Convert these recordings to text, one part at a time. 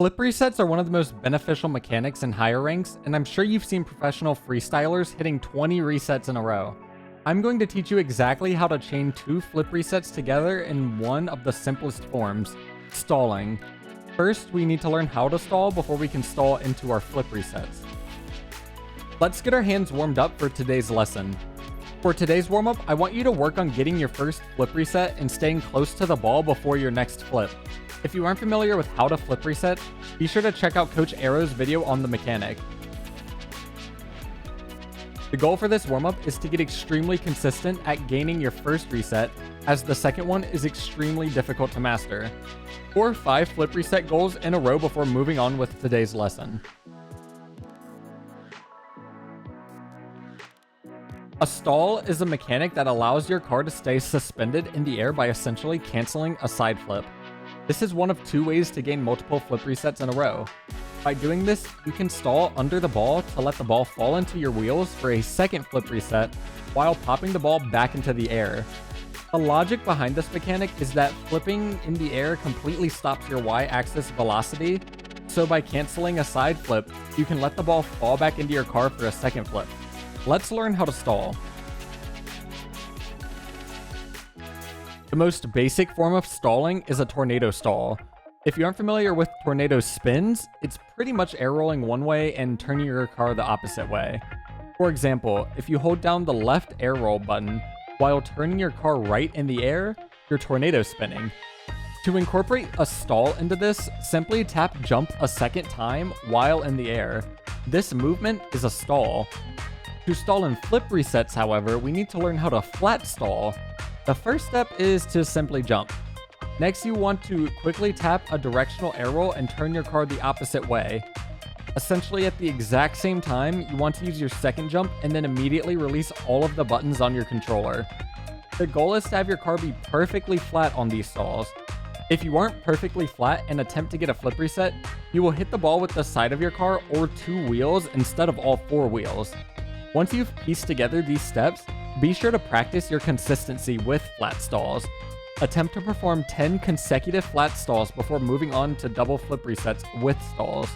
Flip resets are one of the most beneficial mechanics in higher ranks, and I'm sure you've seen professional freestylers hitting 20 resets in a row. I'm going to teach you exactly how to chain 2 flip resets together in one of the simplest forms, stalling. First, we need to learn how to stall before we can stall into our flip resets. Let's get our hands warmed up for today's lesson. For today's warm-up, I want you to work on getting your first flip reset and staying close to the ball before your next flip. If you aren't familiar with how to flip reset, be sure to check out Coach Arrow's video on the mechanic. The goal for this warm-up is to get extremely consistent at gaining your first reset, as the second one is extremely difficult to master. 4 or 5 flip reset goals in a row before moving on with today's lesson. A stall is a mechanic that allows your car to stay suspended in the air by essentially canceling a side flip. This is one of 2 ways to gain multiple flip resets in a row. By doing this, you can stall under the ball to let the ball fall into your wheels for a second flip reset while popping the ball back into the air. The logic behind this mechanic is that flipping in the air completely stops your y-axis velocity, so by canceling a side flip, you can let the ball fall back into your car for a second flip. Let's learn how to stall. The most basic form of stalling is a tornado stall. If you aren't familiar with tornado spins, it's pretty much air rolling one way and turning your car the opposite way. For example, if you hold down the left air roll button while turning your car right in the air, you're tornado spinning. To incorporate a stall into this, simply tap jump a second time while in the air. This movement is a stall. To stall in flip resets, however, we need to learn how to flat stall. The first step is to simply jump. Next, you want to quickly tap a directional air roll and turn your car the opposite way. Essentially, at the exact same time, you want to use your second jump and then immediately release all of the buttons on your controller. The goal is to have your car be perfectly flat on these stalls. If you aren't perfectly flat and attempt to get a flip reset, you will hit the ball with the side of your car or 2 wheels instead of all 4 wheels. Once you've pieced together these steps, be sure to practice your consistency with flat stalls. Attempt to perform 10 consecutive flat stalls before moving on to double flip resets with stalls.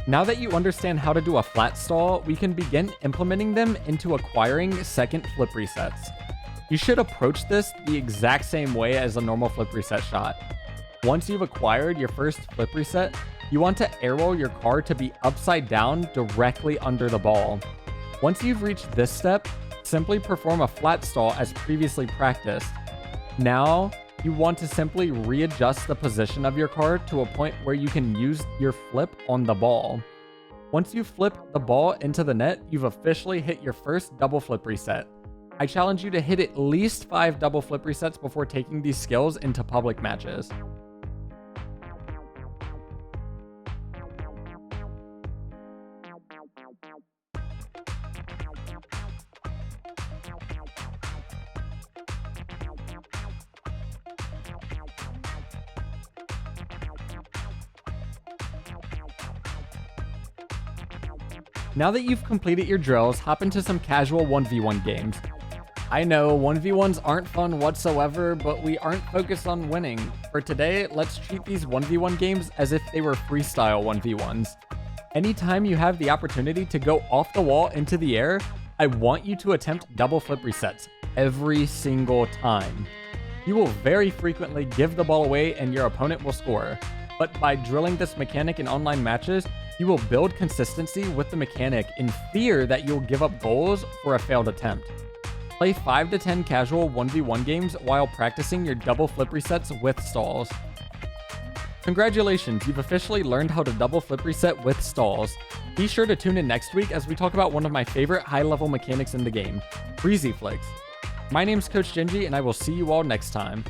Now that you understand how to do a flat stall, we can begin implementing them into acquiring second flip resets. You should approach this the exact same way as a normal flip reset shot. Once you've acquired your first flip reset, you want to air roll your car to be upside down directly under the ball. Once you've reached this step, simply perform a flat stall as previously practiced. Now, you want to simply readjust the position of your car to a point where you can use your flip on the ball. Once you flip the ball into the net, you've officially hit your first double flip reset. I challenge you to hit at least 5 double flip resets before taking these skills into public matches. Now that you've completed your drills, hop into some casual 1v1 games. I know 1v1s aren't fun whatsoever, but we aren't focused on winning. For today, let's treat these 1v1 games as if they were freestyle 1v1s. Anytime you have the opportunity to go off the wall into the air, I want you to attempt double flip resets every single time. You will very frequently give the ball away and your opponent will score. But by drilling this mechanic in online matches, you will build consistency with the mechanic in fear that you'll give up goals for a failed attempt. Play 5 to 10 casual 1v1 games while practicing your double flip resets with stalls. Congratulations, you've officially learned how to double flip reset with stalls. Be sure to tune in next week as we talk about one of my favorite high-level mechanics in the game, breezy flicks. My name's Coach Gingy, and I will see you all next time.